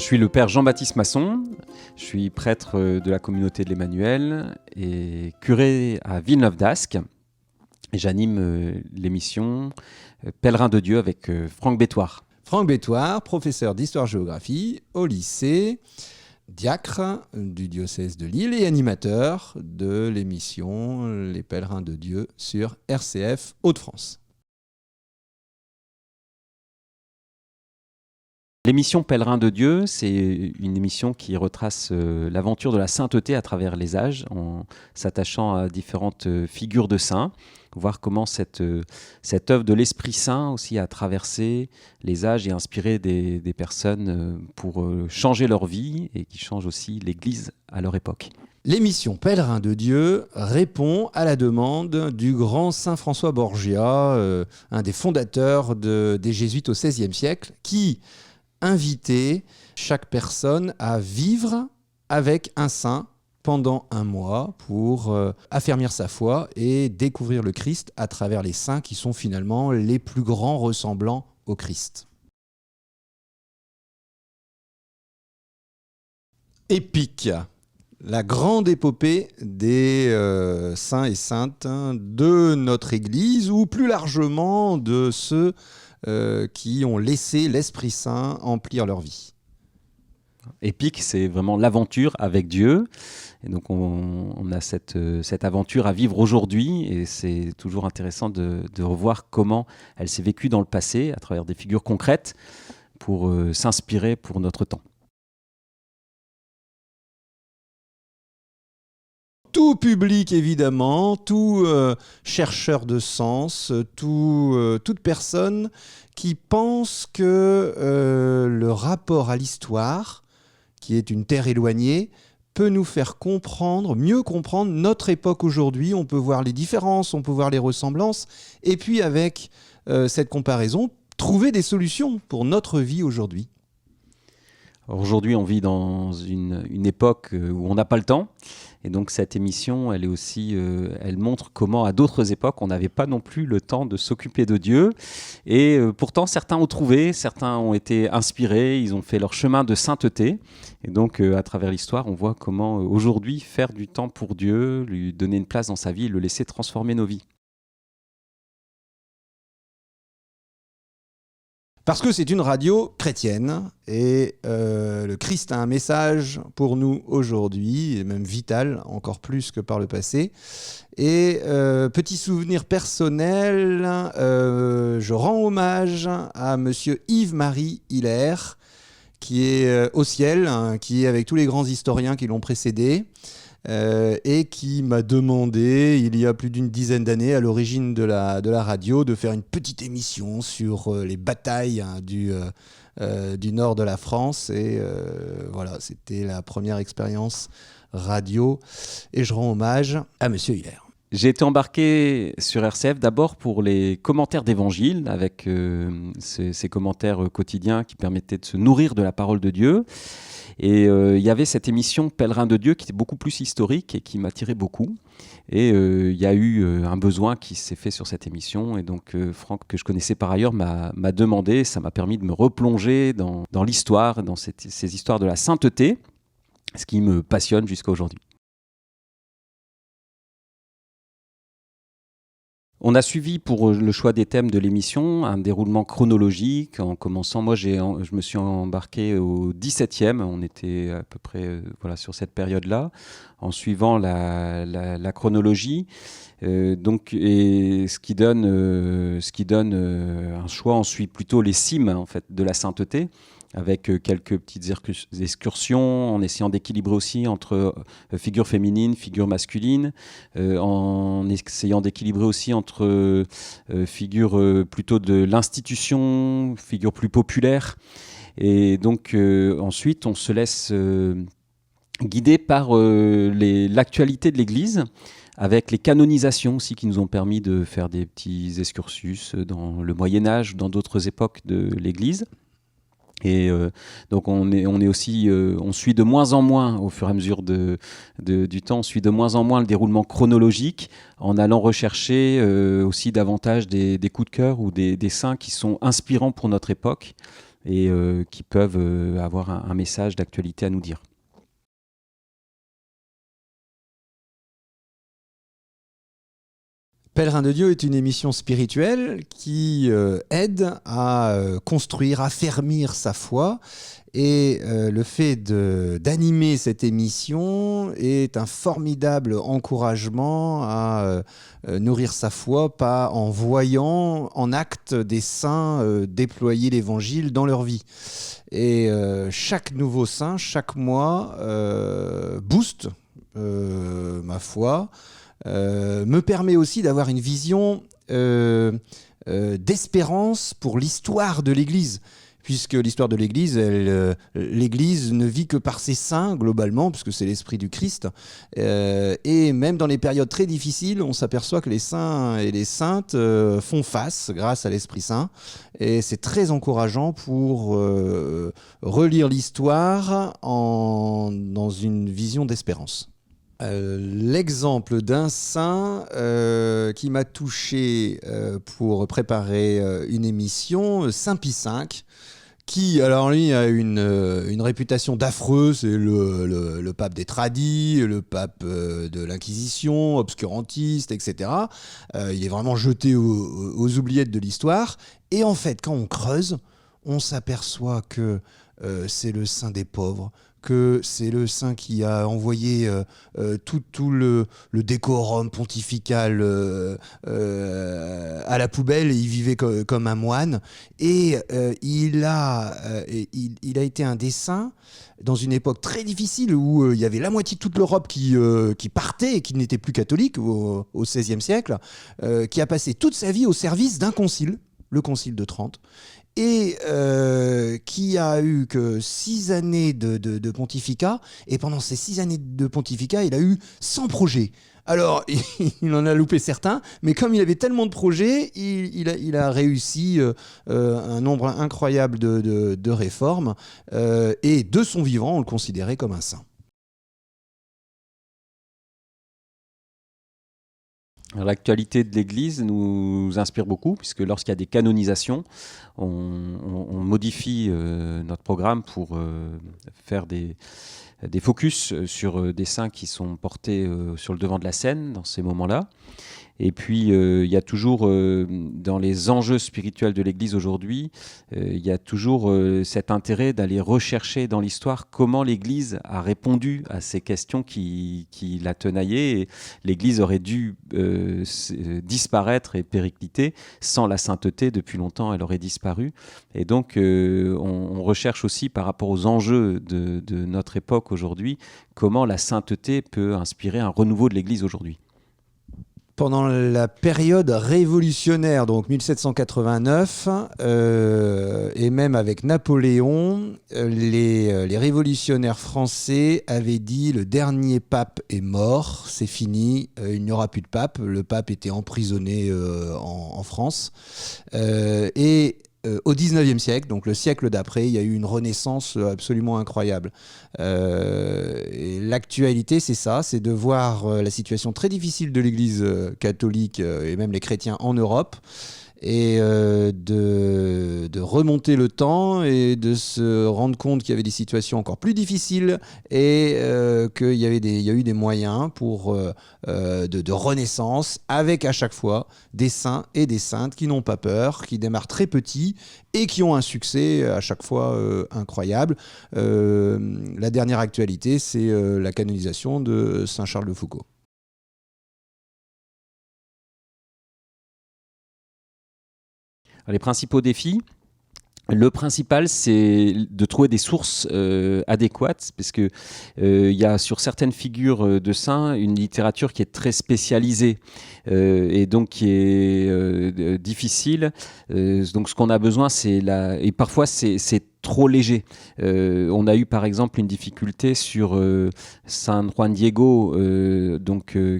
suis le père Jean-Baptiste Masson, je suis prêtre de la communauté de l'Emmanuel et curé à Villeneuve d'Ascq. Et j'anime l'émission Pèlerin de Dieu avec Franck Bétoir. Franck Bétoir, professeur d'histoire-géographie au lycée, diacre du diocèse de Lille et animateur de l'émission Les Pèlerins de Dieu sur RCF Hauts-de-France. L'émission Pèlerin de Dieu, c'est une émission qui retrace l'aventure de la sainteté à travers les âges, en s'attachant à différentes figures de saints, voir comment cette œuvre de l'Esprit Saint aussi a traversé les âges et inspiré des personnes pour changer leur vie et qui changent aussi l'Église à leur époque. L'émission Pèlerin de Dieu répond à la demande du grand saint François Borgia, un des fondateurs des Jésuites au XVIe siècle, qui inviter chaque personne à vivre avec un saint pendant un mois pour affermir sa foi et découvrir le Christ à travers les saints qui sont finalement les plus grands ressemblants au Christ. Épique, la grande épopée des saints et saintes de notre Église, ou plus largement de ceux qui ont laissé l'Esprit Saint emplir leur vie. Épique, c'est vraiment l'aventure avec Dieu. Et donc on a cette aventure à vivre aujourd'hui et c'est toujours intéressant de revoir comment elle s'est vécue dans le passé à travers des figures concrètes pour s'inspirer pour notre temps. Tout public, évidemment, tout chercheur de sens, toute personne qui pense que le rapport à l'histoire, qui est une terre éloignée, peut nous faire mieux comprendre notre époque aujourd'hui. On peut voir les différences, on peut voir les ressemblances, et puis avec cette comparaison, trouver des solutions pour notre vie aujourd'hui. Aujourd'hui, on vit dans une époque où on n'a pas le temps. Et donc cette émission, elle est aussi, elle montre comment à d'autres époques, on n'avait pas non plus le temps de s'occuper de Dieu. Et pourtant, certains ont trouvé, certains ont été inspirés, ils ont fait leur chemin de sainteté. Et donc à travers l'histoire, on voit comment aujourd'hui faire du temps pour Dieu, lui donner une place dans sa vie et le laisser transformer nos vies. Parce que c'est une radio chrétienne et le Christ a un message pour nous aujourd'hui, et même vital, encore plus que par le passé. Et petit souvenir personnel, je rends hommage à monsieur Yves-Marie Hilaire, qui est au ciel, qui est avec tous les grands historiens qui l'ont précédé. Et qui m'a demandé, il y a plus d'une dizaine d'années, à l'origine de la radio, de faire une petite émission sur les batailles du nord de la France. Et voilà, c'était la première expérience radio. Et je rends hommage à monsieur Hilaire. J'ai été embarqué sur RCF d'abord pour les commentaires d'évangile, avec ces commentaires quotidiens qui permettaient de se nourrir de la parole de Dieu. Et il y avait cette émission Pèlerin de Dieu qui était beaucoup plus historique et qui m'attirait beaucoup. Et il y a eu un besoin qui s'est fait sur cette émission. Et donc Franck, que je connaissais par ailleurs, m'a demandé. Ça m'a permis de me replonger dans l'histoire, dans ces histoires de la sainteté, ce qui me passionne jusqu'à aujourd'hui. On a suivi pour le choix des thèmes de l'émission un déroulement chronologique en commençant. Moi, je me suis embarqué au 17e. On était à peu près sur cette période-là, en suivant la chronologie. Et ce qui donne un choix. On suit plutôt les cimes en fait de la sainteté, avec quelques petites excursions, en essayant d'équilibrer aussi entre figures féminines, figures masculines, en essayant d'équilibrer aussi entre figures plutôt de l'institution, figures plus populaires. Et donc ensuite, on se laisse guider par l'actualité de l'Église, avec les canonisations aussi qui nous ont permis de faire des petits excursus dans le Moyen-Âge, dans d'autres époques de l'Église. Et donc on suit de moins en moins au fur et à mesure du temps, on suit de moins en moins le déroulement chronologique, en allant rechercher aussi davantage des coups de cœur ou des saints qui sont inspirants pour notre époque. et qui peuvent avoir un message d'actualité à nous dire. Pèlerin de Dieu est une émission spirituelle qui aide à construire, à affermir sa foi. Et le fait d'animer cette émission est un formidable encouragement à nourrir sa foi, pas en voyant en acte des saints déployer l'évangile dans leur vie. Et chaque nouveau saint, chaque mois, booste ma foi, me permet aussi d'avoir une vision d'espérance pour l'histoire de l'Église. Puisque l'histoire de l'Église, l'Église ne vit que par ses saints, globalement, puisque c'est l'esprit du Christ. Et même dans les périodes très difficiles, on s'aperçoit que les saints et les saintes font face grâce à l'Esprit Saint. Et c'est très encourageant pour relire l'histoire dans une vision d'espérance. L'exemple d'un saint qui m'a touché pour préparer une émission, Saint Pie V, qui, alors lui, a une réputation d'affreux, c'est le pape des tradis, le pape de l'Inquisition, obscurantiste, etc. Il est vraiment jeté aux oubliettes de l'histoire. Et en fait, quand on creuse, on s'aperçoit que c'est le saint des pauvres, que c'est le saint qui a envoyé tout le décorum pontifical à la poubelle, et il vivait comme un moine. Et il a été un des saints dans une époque très difficile où il y avait la moitié de toute l'Europe qui partait et qui n'était plus catholique au XVIe siècle, qui a passé toute sa vie au service d'un concile, le concile de Trente, et qui a eu que 6 années de pontificat, et pendant ces 6 années de pontificat, il a eu 100 projets. Alors, il en a loupé certains, mais comme il avait tellement de projets, il a réussi un nombre incroyable de réformes, et de son vivant, on le considérait comme un saint. L'actualité de l'Église nous inspire beaucoup, puisque lorsqu'il y a des canonisations, on modifie notre programme pour faire des focus sur des saints qui sont portés sur le devant de la scène dans ces moments-là. Et puis, il y a toujours, dans les enjeux spirituels de l'Église aujourd'hui, il y a toujours cet intérêt d'aller rechercher dans l'histoire comment l'Église a répondu à ces questions qui la tenaillaient. Et l'Église aurait dû disparaître et péricliter. Sans la sainteté, depuis longtemps, elle aurait disparu. Et donc, on recherche aussi, par rapport aux enjeux de notre époque aujourd'hui, comment la sainteté peut inspirer un renouveau de l'Église aujourd'hui. Pendant la période révolutionnaire, donc 1789, et même avec Napoléon, les révolutionnaires français avaient dit le dernier pape est mort, c'est fini, il n'y aura plus de pape. Le pape était emprisonné en France. Au XIXe siècle, donc le siècle d'après, il y a eu une renaissance absolument incroyable. Et l'actualité, c'est ça, c'est de voir la situation très difficile de l'Église catholique et même les chrétiens en Europe, et de remonter le temps et de se rendre compte qu'il y avait des situations encore plus difficiles, et qu'il y a eu des moyens de renaissance, avec à chaque fois des saints et des saintes qui n'ont pas peur, qui démarrent très petits et qui ont un succès à chaque fois incroyable. La dernière actualité, c'est la canonisation de Saint Charles de Foucauld. Les principaux défis, le principal, c'est de trouver des sources adéquates, parce que il y a sur certaines figures de saints une littérature qui est très spécialisée et donc qui est difficile. Donc ce qu'on a besoin, et parfois c'est trop léger. On a eu par exemple une difficulté sur San Juan Diego,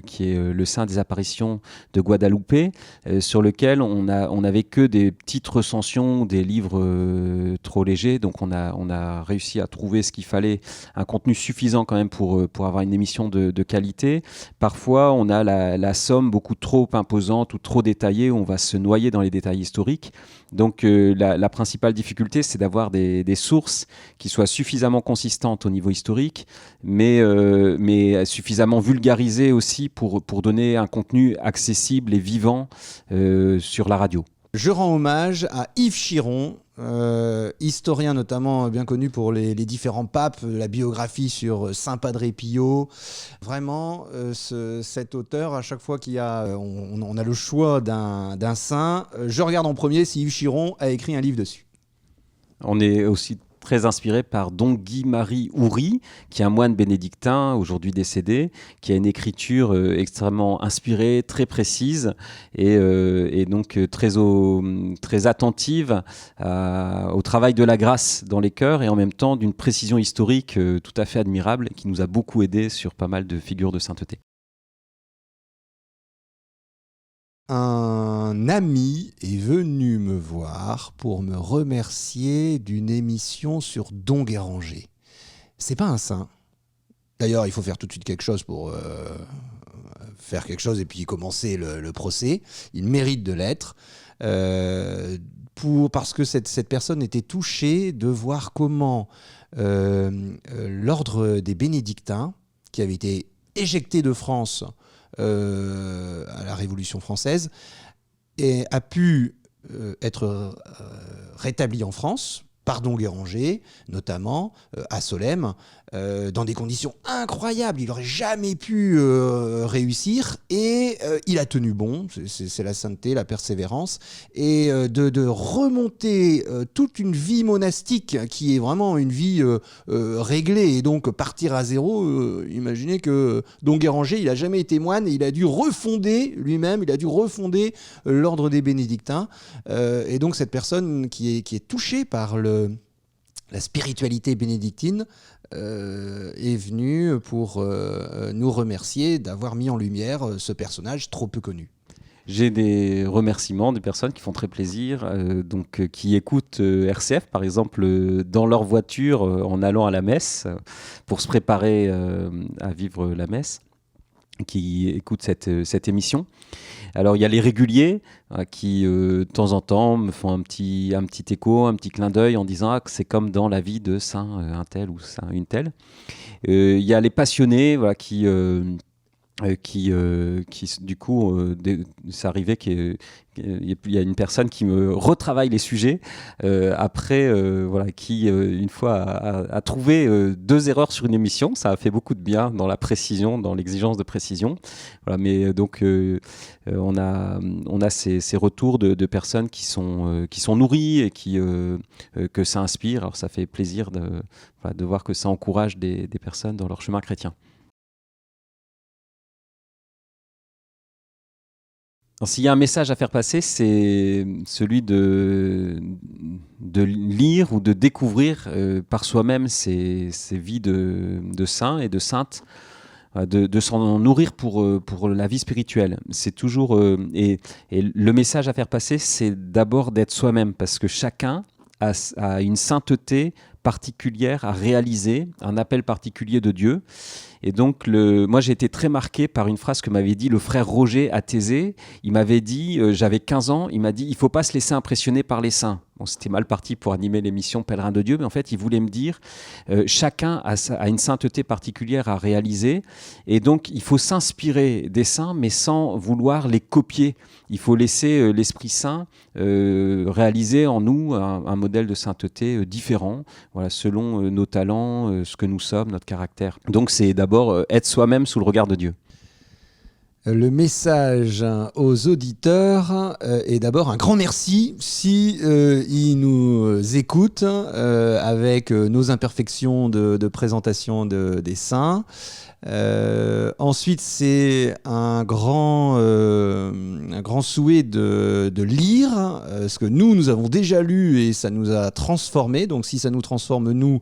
qui est le saint des apparitions de Guadalupe, sur lequel on n'avait que des petites recensions, des livres trop légers. Donc on a réussi à trouver ce qu'il fallait, un contenu suffisant quand même pour avoir une émission de qualité. Parfois, on a la somme beaucoup trop imposante ou trop détaillée, où on va se noyer dans les détails historiques. Donc la principale difficulté, c'est d'avoir des sources qui soient suffisamment consistantes au niveau historique, mais suffisamment vulgarisées aussi pour donner un contenu accessible et vivant sur la radio. Je rends hommage à Yves Chiron, historien notamment bien connu pour les différents papes, la biographie sur Saint Padre Pio. Vraiment, cet auteur, à chaque fois on a le choix d'un saint, je regarde en premier si Yves Chiron a écrit un livre dessus. On est aussi très inspiré par Don Guy-Marie Houry, qui est un moine bénédictin, aujourd'hui décédé, qui a une écriture extrêmement inspirée, très précise et donc très attentive au travail de la grâce dans les chœurs et en même temps d'une précision historique tout à fait admirable qui nous a beaucoup aidé sur pas mal de figures de sainteté. Un ami est venu me voir pour me remercier d'une émission sur Don Guéranger. C'est pas un saint. D'ailleurs, il faut faire tout de suite quelque chose pour faire quelque chose et puis commencer le procès. Il mérite de l'être. Parce que cette personne était touchée de voir comment l'ordre des bénédictins, qui avait été éjecté de France à la Révolution française, a pu être rétabli en France par Don Guéranger, notamment à Solesmes, dans des conditions incroyables. Il n'aurait jamais pu réussir et il a tenu bon, c'est la sainteté, la persévérance, et de remonter toute une vie monastique qui est vraiment une vie réglée et donc partir à zéro. Imaginez que Don Guéranger, il n'a jamais été moine et il a dû refonder lui-même, il a dû refonder l'ordre des bénédictins. Et donc cette personne qui est touchée par la spiritualité bénédictine est venue pour nous remercier d'avoir mis en lumière ce personnage trop peu connu. J'ai des remerciements des personnes qui font très plaisir, qui écoutent RCF, par exemple, dans leur voiture en allant à la messe, pour se préparer à vivre la messe, qui écoutent cette émission. Alors il y a les réguliers qui de temps en temps me font un petit écho, un petit clin d'œil en disant que c'est comme dans la vie de saint un tel ou saint une telle. Il y a les passionnés qui du coup, c'est arrivé qu'il y a une personne qui me retravaille les sujets qui une fois a trouvé 2 erreurs sur une émission. Ça a fait beaucoup de bien dans la précision, dans l'exigence de précision. Voilà, mais donc on a ces retours de personnes qui sont nourries et que ça inspire. Alors ça fait plaisir de voir que ça encourage des personnes dans leur chemin chrétien. Alors, s'il y a un message à faire passer, c'est celui de lire ou de découvrir par soi-même ces vies de saints et de saintes, de s'en nourrir pour la vie spirituelle. C'est toujours et le message à faire passer, c'est d'abord d'être soi-même, parce que chacun a une sainteté particulière à réaliser, un appel particulier de Dieu. Et donc, moi, j'ai été très marqué par une phrase que m'avait dit le frère Roger à Thésée. Il m'avait dit, j'avais 15 ans, il m'a dit, il ne faut pas se laisser impressionner par les saints. Bon, c'était mal parti pour animer l'émission Pèlerin de Dieu, mais en fait, il voulait me dire, chacun a une sainteté particulière à réaliser. Et donc, il faut s'inspirer des saints, mais sans vouloir les copier. Il faut laisser l'Esprit Saint réaliser en nous un modèle de sainteté différent, voilà, selon nos talents, ce que nous sommes, notre caractère. Donc, c'est d'abord être soi-même sous le regard de Dieu. Le message aux auditeurs est d'abord un grand merci si ils nous écoutent avec nos imperfections de présentation des saints. Ensuite, c'est un grand un grand souhait de lire ce que nous avons déjà lu et ça nous a transformés. Donc si ça nous transforme nous,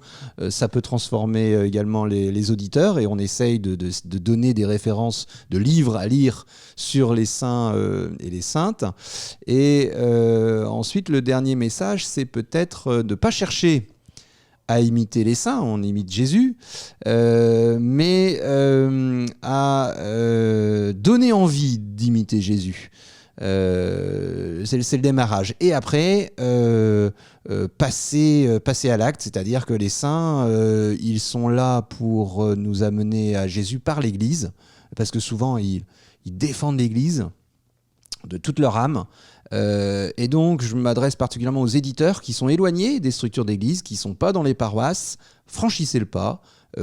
ça peut transformer également les auditeurs et on essaye de donner des références de livres à lire sur les saints et les saintes. Et ensuite, le dernier message, c'est peut-être de ne pas chercher à imiter les saints, on imite Jésus, mais à donner envie d'imiter Jésus. C'est le démarrage. Et après, passer à l'acte, c'est-à-dire que les saints, ils sont là pour nous amener à Jésus par l'Église, parce que souvent, ils défendent l'Église de toute leur âme. Et donc, je m'adresse particulièrement aux éditeurs qui sont éloignés des structures d'église, qui ne sont pas dans les paroisses. Franchissez le pas,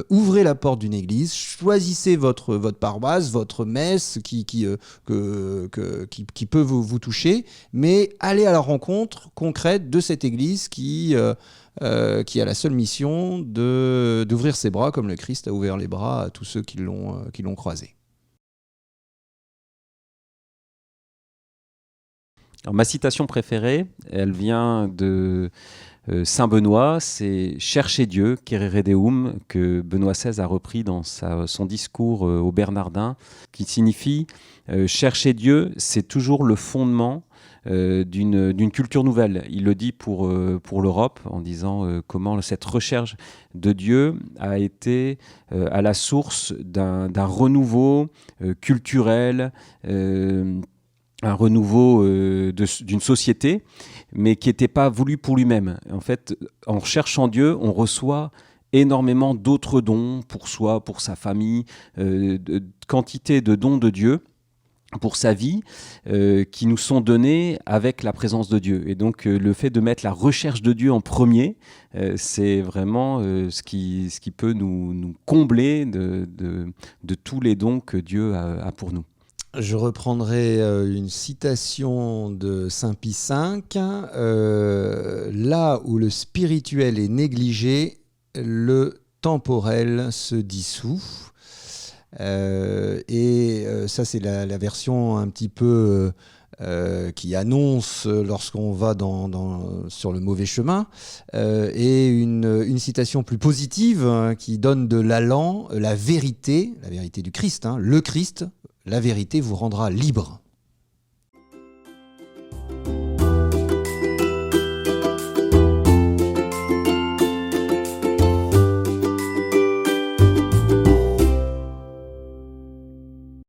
ouvrez la porte d'une église, choisissez votre paroisse, votre messe qui peut vous toucher, mais allez à la rencontre concrète de cette église qui a la seule mission d'ouvrir ses bras, comme le Christ a ouvert les bras à tous ceux qui l'ont croisé. Alors, ma citation préférée, elle vient de Saint Benoît, c'est « Cherchez Dieu, querere Deum » que Benoît XVI a repris dans son discours aux Bernardins, qui signifie « Chercher Dieu, c'est toujours le fondement d'une culture nouvelle ». Il le dit pour l'Europe, en disant comment cette recherche de Dieu a été à la source d'un renouveau culturel, un renouveau d'une société, mais qui n'était pas voulu pour lui-même. En fait, en cherchant Dieu, on reçoit énormément d'autres dons pour soi, pour sa famille, quantité de dons de Dieu pour sa vie, qui nous sont donnés avec la présence de Dieu. Et donc, le fait de mettre la recherche de Dieu en premier, c'est vraiment ce qui peut nous combler de tous les dons que Dieu a pour nous. Je reprendrai une citation de Saint Pie V. Là où le spirituel est négligé, le temporel se dissout. Ça, c'est la version un petit peu qui annonce lorsqu'on va sur le mauvais chemin. Et une citation plus positive qui donne de l'allant, la vérité du Christ, le Christ, la vérité vous rendra libre.